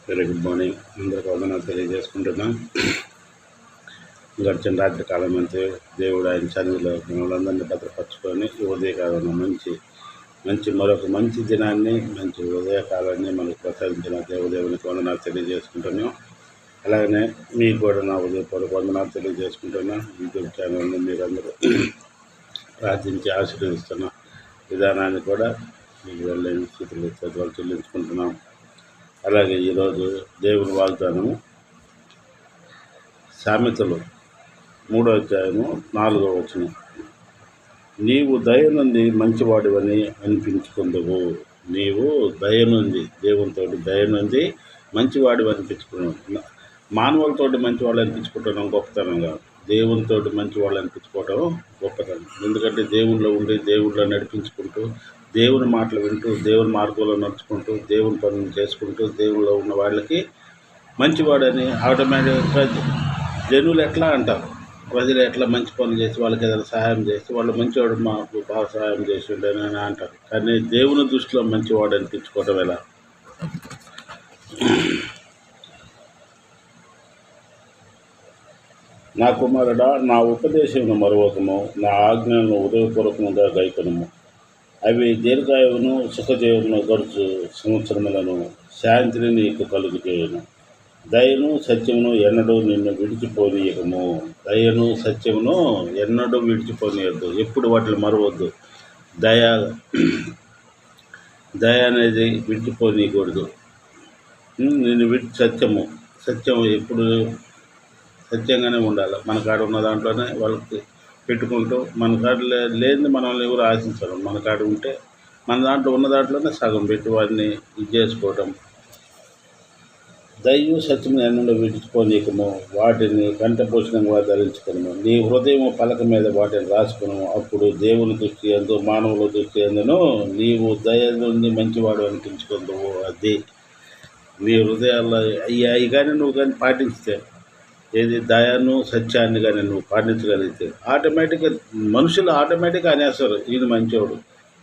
Very good morning. అందరికీ వందనాలు తెలియజేసుకుంటున్నాం. గడిచిన రాత్రి కాలం నుంచి దేవుడు ఆయన సన్నిధిలో మనలందరినీ భద్రపరచుకొని ఈ ఉదయకాలంలో మరొక మంచి దినాన్ని, మంచి ఉదయకాలాన్ని మనకు ప్రసాదించిన దేవునికి వందనాలు తెలియజేసుకుంటున్నాం. అలాగనే మీకు కూడా నా ఉదయపూర్వక వందనాలు తెలియజేసుకుంటున్నాం. యూట్యూబ్ ఛానల్ని మీరందరూ ప్రార్థించి ఆశీర్వదిస్తున్న విధానాన్ని కూడా మీకు వెళ్ళని స్థితిలో చదువులు చెల్లించుకుంటున్నాం. అలాగే ఈరోజు దేవుని వాగ్దానము సామెతలు 3వ అధ్యాయము 4వ వచనం. నీవు దయ నుండి మంచివాడివని అనిపించుకుందువు. నీవు దయ నుండి, దేవునితోటి దయ నుండి మంచివాడివి అనిపించుకున్నావు. మానవులతోటి మంచివాళ్ళు అనిపించుకుంటున్నాం గొప్పతనం కాదు, దేవునితోటి మంచివాళ్ళు అనిపించుకోవటం గొప్పతనం. ఎందుకంటే దేవుళ్ళో ఉండి దేవుళ్ళో నడిపించుకుంటూ, దేవుని మాటలు వింటూ, దేవుని మార్గంలో నడుచుకుంటూ, దేవుని పనులు చేసుకుంటూ, దేవుళ్ళో ఉన్న వాళ్ళకి మంచివాడని ఆటోమేటిక్గా జనులు ఎట్లా అంటారు, ప్రజలు ఎట్లా మంచి పనులు చేసి వాళ్ళకి ఏదైనా సహాయం చేసి వాళ్ళు మంచివాడు, మాకు బాగా సహాయం చేసి ఉండని అంటారు. కానీ దేవుని దృష్టిలో మంచివాడు అనిపించుకోవటం ఎలా? నా కుమారుడా, నా ఉపదేశమును మరువకము, నా ఆజ్ఞలను ఉదయపూర్వకముగా గైకొనుము. అవి దీర్ఘాయువును సుఖజీవమును గడుచు సంవత్సరములను శాంతిని నీకు కలుగు చేయను. దయను సత్యమును ఎన్నడూ నిన్ను విడిచిపోనీయకము. దయను సత్యమును ఎన్నడూ విడిచిపోనీయద్దు, ఎప్పుడు వాటిని మరవద్దు. దయ అనేది విడిచిపోనీయకూడదు. నిన్ను సత్యము ఎప్పుడు సత్యంగానే ఉండాలి. మన కాడ ఉన్న దాంట్లోనే వాళ్ళకి పెట్టుకుంటూ, మన కాడ లేని మనల్ని ఎవరు ఆశించరు. మన కాడ ఉంటే మన దాంట్లో ఉన్న దాంట్లోనే సగం పెట్టి వాడిని ఇది చేసుకోవటం. దయ్యం సత్యం ఎన్నడూ విడిచిపోనీయకము, వాటిని కంఠపోషణంగా ధరించుకును. నీ హృదయం పలక మీద వాటిని రాసుకును. అప్పుడు దేవుని దృష్టి ఎందు, మానవుల దృష్టి ఎందును నీవు దయ నుండి మంచివాడు అనిపించుకుందువు. అది నీ హృదయాల్లో అవి కానీ నువ్వు కానీ పాటిస్తే, ఏది దయను సత్యాన్ని కానీ నువ్వు పాటించగలిగితే ఆటోమేటిక్గా మనుషులు అనేస్తారు ఈయన మంచివాడు.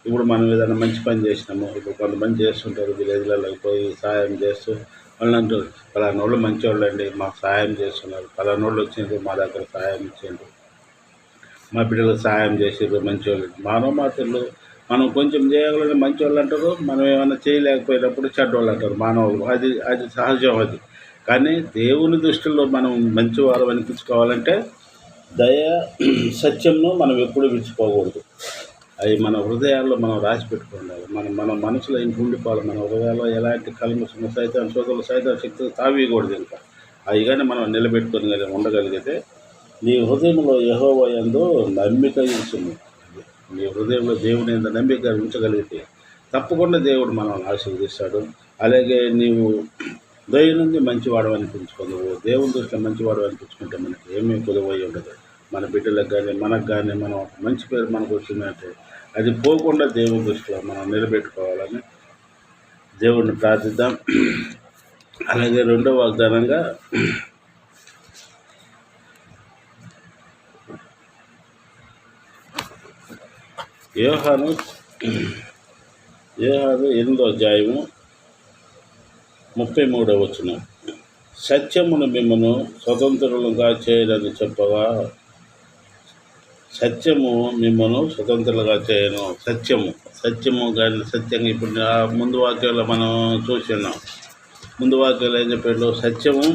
ఇప్పుడు మనం ఏదైనా మంచి పని చేసినాము, ఇప్పుడు కొంతమంది చేస్తుంటారు విలేజ్లలోకి పోయి సహాయం చేస్తూ, వాళ్ళు అంటారు పలానోళ్ళు మంచివాళ్ళు అండి, మాకు సహాయం చేస్తున్నారు, పలానోళ్ళు వచ్చిండ్రు మా దగ్గర సహాయం ఇచ్చిండ్రు, మా బిడ్డలకు సహాయం చేసారు మంచివాళ్ళు. మానవ మాటలు మనం కొంచెం చేయగలని మంచివాళ్ళు అంటారు, మనం ఏమైనా చేయలేకపోయినప్పుడు చెడ్డవాళ్ళు అంటారు మానవులు. అది సహజం. అది కానీ దేవుని దృష్టిలో మనం మంచివారు అనిపించుకోవాలంటే దయ సత్యంను మనం ఎప్పుడు విడిచిపోకూడదు. అవి మన హృదయాల్లో మనం రాసి పెట్టుకోవాలి. మన మనసులో ఇంక ఉండిపోవాలి. మన హృదయాల్లో ఎలాంటి కల్మషము సైతం శోధనలు సైతం శక్తులు తావీయకూడదు. ఇంకా అవి కానీ మనం నిలబెట్టుకొని ఉండగలిగితే నీ హృదయంలో యెహోవా యందు నమ్మిక ఉంచును. నీ హృదయంలో దేవుని యందు నమ్మిక ఉంచగలిగితే తప్పకుండా దేవుడు మనల్ని ఆశీర్వదిస్తాడు. అలాగే నీవు దయ నుండి మంచివాడు అనిపించుకుందువు. దేవుని దృష్టిలో మంచివాడు అనిపించుకుంటే మనకి ఏమీ కుదవయి ఉండదు. మన బిడ్డలకు కానీ మనకు కానీ మనం మంచి పేరు మనకు వచ్చిందంటే అది పోకుండా దేవుని దృష్టిలో మనం నిలబెట్టుకోవాలని దేవుడిని ప్రార్థిద్దాం. అలాగే రెండో వాగ్దానంగా యోహాను 8వ అధ్యాయము 33వ వచనం. సత్యమును మిమ్మను స్వతంత్రులుగా చేయదని చెప్పగా, సత్యము మిమ్మను స్వతంత్రులుగా చేయను. సత్యము కానీ సత్యంగా ఇప్పుడు ముందు వాక్యంలో మనం చూస్తున్నాం. ముందు వాక్యంలో ఏం చెప్పాడు? సత్యము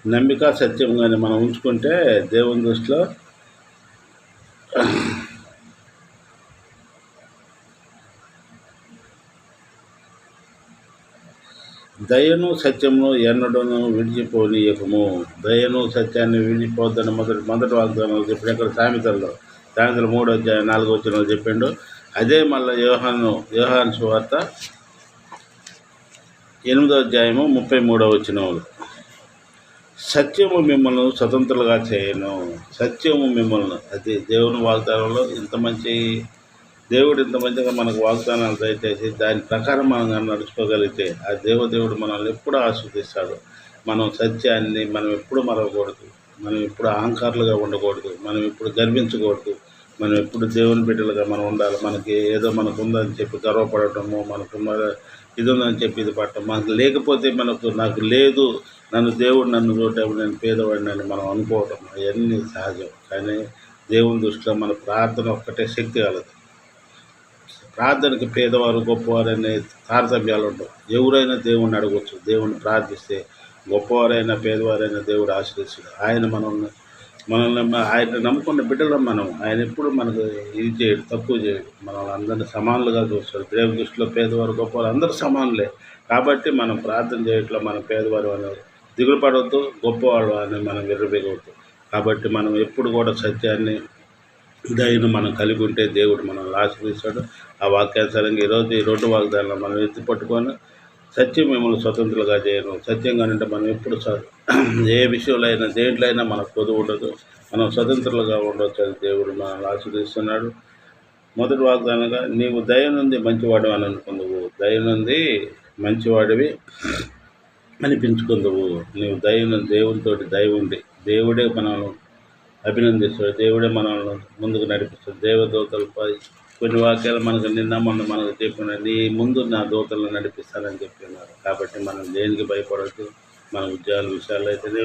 నమ్మిక సత్యం కానీ మనం ఉంచుకుంటే దేవుని దృష్టిలో దయను సత్యమును ఎన్నడూ విడిచిపోనీయకము. దయను సత్యాన్ని విడిచిపోద్దని మొదటి వాగ్దానం చెప్పాడు. ఇక్కడ సామెతలు 3వ అధ్యాయం 4వ వచనంలో చెప్పిండు. అదే మళ్ళీ యోహాను సువార్త 8వ అధ్యాయము 33వ వచనంలో సత్యము మిమ్మల్ని స్వతంత్రులుగా చేయను. సత్యము మిమ్మల్ని, అది దేవుని వాగ్దానంలో దేవుడు ఇంత మంచిగా మనకు వాగ్దానాలు దయచేసి దాని ప్రకారం మనం నడుచుకోగలిగితే ఆ దేవుడు మనల్ని ఎప్పుడు ఆస్వాదిస్తాడు. మనం సత్యాన్ని మనం ఎప్పుడు మరవకూడదు. మనం ఎప్పుడు అహంకారులుగా ఉండకూడదు. మనం ఎప్పుడు గర్వించకూడదు. మనం ఎప్పుడు దేవుని బిడ్డలుగా మనం ఉండాలి. మనకి ఏదో మనకు ఉందని చెప్పి గర్వపడటము, మనకు ఇది ఉందని చెప్పి ఇది పడటం, మనకు లేకపోతే నాకు లేదు, నన్ను చూడటం, నేను పేదవాడిని అని మనం అనుకోవటం అవన్నీ సహజం. కానీ దేవుని దృష్టిలో మన ప్రార్థన ఒక్కటే శక్తి కలదు. ప్రార్థనకి పేదవారు గొప్పవారు అనే తారతమ్యాలు ఉండవు. ఎవరైనా దేవుణ్ణి అడగవచ్చు. దేవుణ్ణి ప్రార్థిస్తే గొప్పవారైనా పేదవారైనా దేవుడు ఆశ్రయిస్తాడు. మనల్ని ఆయన నమ్ముకున్న బిడ్డలం మనం. ఆయన ఎప్పుడు మనకు ఇది చేయడు, తక్కువ చేయడు. మనల్ని అందరినీ సమానులుగా చూస్తాడు. దేవుని దృష్టిలో పేదవారు గొప్పవారు అందరూ సమానులే. కాబట్టి మనం ప్రార్థన చేయట్లో మనం పేదవారు అని దిగులు పడవద్దు, గొప్పవాళ్ళు అని మనం విర్రబీగవద్దు. కాబట్టి మనం ఎప్పుడు కూడా సత్యాన్ని, దయను మనం కలిగి ఉంటే దేవుడు మనల్ని ఆశీర్వదిస్తాడు. ఆ వాక్యానుసారంగా ఈ రెండు వాగ్దానాలు మనం ఎత్తి పట్టుకొని, సత్యం మిమ్మల్ని స్వతంత్రులుగా చేయను. సత్యంగా అంటే మనం ఎప్పుడు ఏ విషయంలో అయినా దేంట్లో అయినా మనకు పొదువు ఉండదు, మనం స్వతంత్రులుగా ఉండవచ్చు అని దేవుడు మనల్ని ఆశీర్వదిస్తున్నాడు. మొదటి వాగ్దానంగా, నీవు దయ నుండి మంచివాడు అని అనుకుందువు, దయ నుండి మంచివాడివి అనిపించుకుందువు. నీవు దేవునితోటి దయ ఉండి దేవుడే మనల్ని అభినందిస్తాడు, దేవుడే మనల్ని ముందుకు నడిపిస్తాడు. దేవదూతలపై కొన్ని వాక్యాలు మనకు చెప్పిన, నీ ముందు నా దూతలను నడిపిస్తానని చెప్పినారు. కాబట్టి మనం దేనికి భయపడద్దు. మన ఉద్యోగాల విషయాల్లో అయితేనే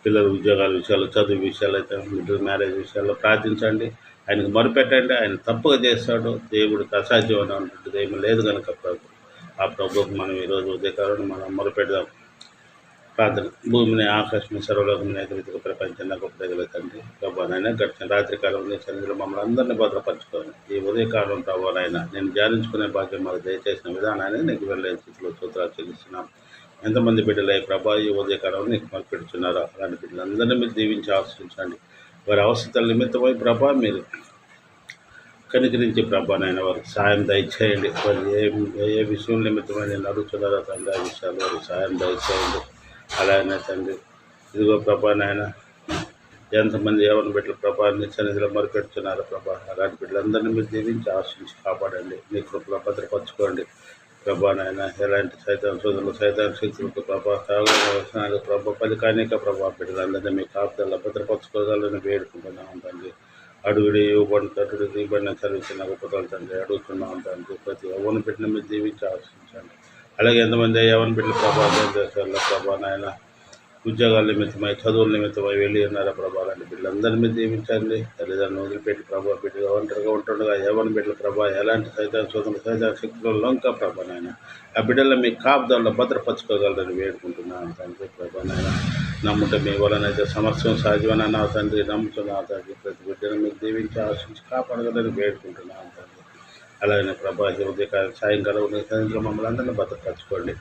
పిల్లల ఉద్యోగాల విషయాలు, చదువు విషయాలు అయితే, మిడిల్ మ్యారేజ్ విషయాల్లో ప్రార్థించండి. ఆయనకు మొరపెట్టండి. ఆయన తప్పుగా చేస్తాడు. దేవుడికి అసాధ్యం అని అంటుంటుంది. ఏమీ లేదు కనుక ఆ ప్రభువుకు మనం ఈరోజు ఉదయకాలను మనం మొరపెడదాం. ప్రార్థన. భూమిని, ఆకాశం, సర్వలోకం రీతిగా ప్రపంచంలో గొప్ప దగ్గర తండ్రి ప్రభానైనా గడిచిన రాత్రికాలం నీ సన్నిధిలో మమ్మల్ని అందరినీ భద్రపరచుకోవాలి. ఈ ఉదయకాలం ప్రభానైనా నేను ధ్యానించుకునే భాగ్యం మాకు దయచేసిన విధానాన్ని నీకు వెళ్ళే స్థితిలో సూత్రాలు చెల్లిస్తున్నాం. ఎంతమంది బిడ్డలు ఈ ప్రభా ఈ ఉదయకాలం నీకు మొదలుపెడుతున్నారో అలాంటి బిడ్డలందరినీ మీరు దీవించి ఆశ్రయించండి. వారి అవసరాల నిమిత్తమై ప్రభా మీరు కనికరించి ప్రభానైనా వారికి సాయం దయచేయండి. వారు ఏ విషయం నిమిత్తమై నేను అడుగుతున్నారో తండ్రి ఆ విషయాలు వారికి సాయం దయచేయండి. అలానే తండ్రి ఇదిగో ప్రభానైనా ఎంతమంది ఎవరిని బిడ్డలు ప్రభాని సన్నిధిలో మొరపెడుతున్నారో ప్రభా అలాంటి బిడ్డలందరినీ మీరు దీవించి ఆశ్రయించి కాపాడండి. మీ కృపలో భద్రపరచుకోండి ప్రభానైనా. ఎలాంటి సైతాన్ శక్తులకు ప్రభా పలికానిక ప్రభా బిడ్డలందరినీ మీ కాపుదల్లో భద్రపరచుకోగలని వేడుకుంటున్నాం తండ్రి. అడుగుడి ఇవ్వబడిన తట్టుడు దిగబడిన చదివించిన గొప్పతలు తండ్రి అడుగుతున్నాం తండ్రి. ప్రతి ఎవరిని బిడ్డను మీరు దీవించి ఆశ్రయించండి. అలాగే ఎంతమంది ఎవరిని బిడ్డలు ప్రభానైనా ఉద్యోగాల నిమిత్తమై, చదువుల నిమిత్తమై వెళ్ళి ఉన్నారా ప్రభా అలాంటి బిడ్డలందరినీ మీరు దీవించండి. తల్లిదండ్రులు వదిలిపెట్టి ప్రభా బిడ్డగా ఒంటరిగా ఉంటుండగా ఎవరిని బిడ్డలు ప్రభా ఎలాంటి సైతాన్ శక్తుల లొంక ప్రభానైనా ఆ బిడ్డల్లో మీ కాపుదాల్లో భద్రపరచుకోగలరని వేడుకుంటున్నాను తండ్రి ప్రభానైనా. నమ్ముట మీ వలనైతే సమస్యం సాధ్యమని అన్నావు తండ్రి. నమ్ముతున్నావు తండ్రి. ప్రతి బిడ్డను మీరు దీవించి ఆశించి కాపాడగలని వేడుకుంటున్నాను తండ్రి. అలాగే ప్రభా ఉదయకాలం సాయంకాలం సాయంత్రం మమ్మల్ని అందరినీ భద్రపరచుకోండి.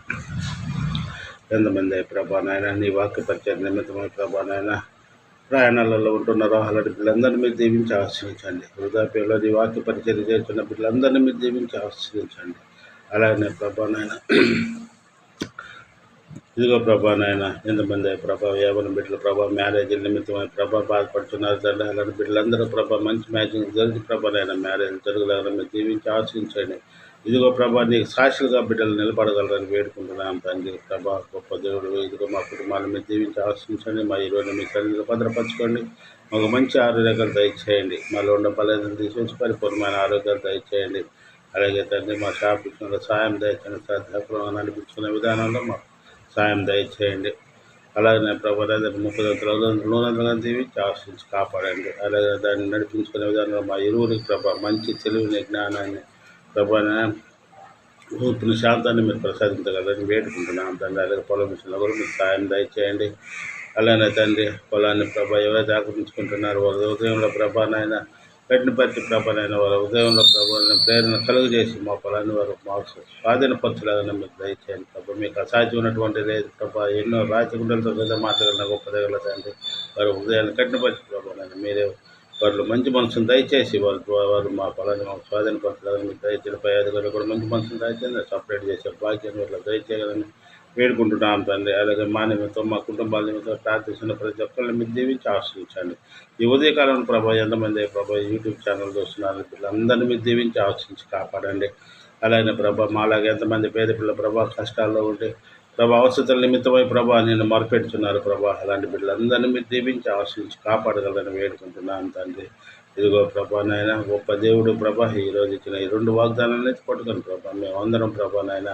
ఎంతమంది ప్రభానైనా నీ వాక్య పరిచయం నిమిత్తమై ప్రభానైనా ప్రయాణాలలో ఉంటున్నారో అలాంటి బిడ్డలందరినీ మీరు దీవించి ఆశ్రయించండి. వృద్ధాప్యంలో నీ వాక్య పరిచయం చేస్తున్న బిడ్డలందరినీ మీరు దీవించి ఆశ్రయించండి. అలాగే ప్రభానైనా ఇదిగో ప్రభానైనా ఎంతమంది యవ్వన బిడ్డలు మ్యారేజ్ నిమిత్తమై బాధపడుతున్నారు తండ్రి. అలాంటి బిడ్డలందరూ మంచి మ్యాచింగ్ జరిగి ప్రభానైనా మ్యారేజ్ జరగలేదని మీరు దీవించి ఆశ్రయించండి. ఇదిగో నీకు సాక్షులుగా బిడ్డలు నిలబడగలరని వేడుకుంటున్నాం తండ్రి. గొప్ప దేవుడు. ఇదిగో మా కుటుంబాన్ని మీరు దీవించి ఆశ్రయించండి. మా ఈరోజు మీ తల్లిని భద్రపరచుకోండి. మాకు మంచి ఆరోగ్యాలు దయచేయండి. మాలో ఉన్న బలాన్ని తీసుకొచ్చి పరిపూర్ణమైన ఆరోగ్యాలు దయచేయండి. అలాగే తండ్రి మా షాప్ విషయంలో సాయం దయచేయండి. సహాయం నడిపించుకునే విధానంలో మాకు సాయం దయచేయండి. అలాగే 30 దీవించి ఆశ్రయించి కాపాడండి. అలాగే దాన్ని నడిపించుకునే విధానంలో మా ఇరువురికి మంచి తెలివిని, జ్ఞానాన్ని ఓర్పుని, శాంతాన్ని మీరు ప్రసాదించగలరని వేడుకుంటున్నాను తండ్రి. అలాగే పొలం విషయంలో కూడా మీరు సాయం దయచేయండి. అలానే తండ్రి పొలాన్ని ఎవరైతే ఆక్రమించుకుంటున్నారో వాళ్ళ ఉదయంలో నాయన పెట్టిన ప్రతి నాయన వాళ్ళ ఉదయంలో ప్రేరణ కలుగజేసి మా పొలాన్ని వారు మాకు స్వాధీనపరచలాగానే మీరు దయచేయండి మీకు అసాధ్యమైనటువంటి లేదు ఎన్నో రాజగుండలతో కదా మాట్లాడిన గొప్ప దగ్గర తండ్రి వారు ఉదయాన్ని కట్టినపరిచి నాయన మీరే వారు మంచి మనసును దయచేసి వారు మా పొలాన్ని మాకు స్వాధీనపరచలాగానే మీరు దయచేయండి. పై అధికారులు కూడా మంచి మనసును దయచేయండి. సపరేట్ చేసే భాగ్యాన్ని వారు దయచేయాలని వేడుకుంటున్నాం తండ్రి. అలాగే మా నిమిత్తం మా కుటుంబాల నిమిత్తం ప్రార్థిస్తున్న ప్రతి ఒక్కరిని మీరు దీవించి ఆశ్రయించండి. ఈ ఉదయకాలం ఎంతమంది యూట్యూబ్ ఛానల్ చూస్తున్నారు వీళ్ళందరినీ మీరు దీవించి ఆశ్రయించి కాపాడండి. అలాగే మాలాగే ఎంతమంది పేద పిల్లల కష్టాల్లో ఉంటే ప్రభా అవసరతల నిమిత్తమై ప్రభా నేను మొరపెడుతున్నారు ప్రభా. అలాంటి బిడ్డలందరినీ మీరు దీవించి ఆశించి కాపాడగలని వేడుకుంటున్నాను తండ్రి. ఇదిగో ప్రభా నాయన గొప్ప దేవుడు ప్రభా, ఈరోజు ఇచ్చిన ఈ 2 వాగ్దానాలను పట్టుకొని ప్రభా మేమందరం ప్రభా నాయన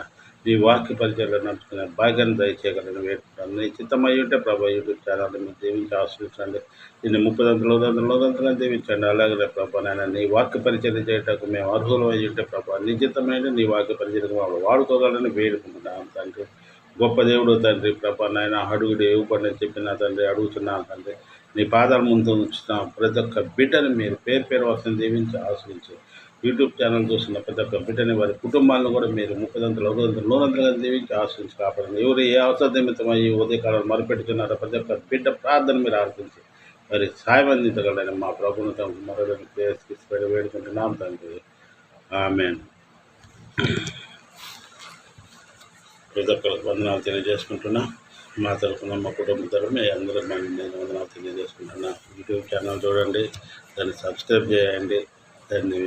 నీ వాక్య పరిచయాలు నడుచుకునే భాగ్యాన్ని దయచేయగలని వేడుకుంటాను. నీ చిత్తమై ఉంటే ప్రభా యూట్యూబ్ ఛానల్ని మీరు దీవించి ఆశ్రయించండి. దీన్ని 30 దీవించండి. అలాగే ప్రభా నాయన నీ వాక్య పరిచయం చేయటకు మేము అర్హులు అయి ఉంటే ప్రభా నిశ్చితమైన నీ వాక్య పరిచయం వాడుకోగలని వేడుకుంటున్నాను తండ్రి. గొప్ప దేవుడు తండ్రి ప్రభా నాయన అడుగుడు ఇవ్వబడిని చెప్పిన తండ్రి అడుగుతున్నాను తండ్రి. నీ పాదాల ముందు ఉంచుతున్నాం ప్రతి ఒక్క బిడ్డని మీరు పేరు వస్తుంది దీవించి ఆశ్రయించి యూట్యూబ్ ఛానల్ చూస్తున్న ప్రతి ఒక్క బిడ్డని వారి కుటుంబాలను కూడా మీరు 30 దీవించి ఆశ్రయించి కాపాడండి. ఎవరు ఏ అవసర నిమిత్తమై ఈ ఉదయకాలం మొరపెట్టుతున్నారో ప్రతి ఒక్క బిడ్డ ప్రార్థన మీరు ఆర్పించి మరి సాయం అందించగలని మా ప్రభుత్వం తమకు మరొక వేడుకుంటున్నాం తండ్రి. ఆమేన్. ప్రతి ఒక్కరికి వందనాలు తెలియజేసుకుంటున్నా. మా తరఫున మా కుటుంబ తరఫున అందరూ నేను వందనాలు తెలియజేసుకుంటున్నా. యూట్యూబ్ ఛానల్ చూడండి, దాన్ని సబ్స్క్రైబ్ చేయండి. దాన్ని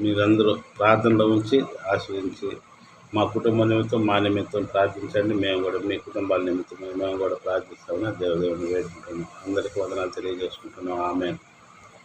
మీరందరూ ప్రార్థనలో ఉంచి ఆశ్రయించి మా కుటుంబ నిమిత్తం మా నిమిత్తం ప్రార్థించండి. మేము కూడా మీ కుటుంబాల నిమిత్తం మేము కూడా ప్రార్థిస్తామని దేవుని వేడుకుంటున్నాం. అందరికీ వందనాలు తెలియజేసుకుంటున్నాం. ఆమేన్.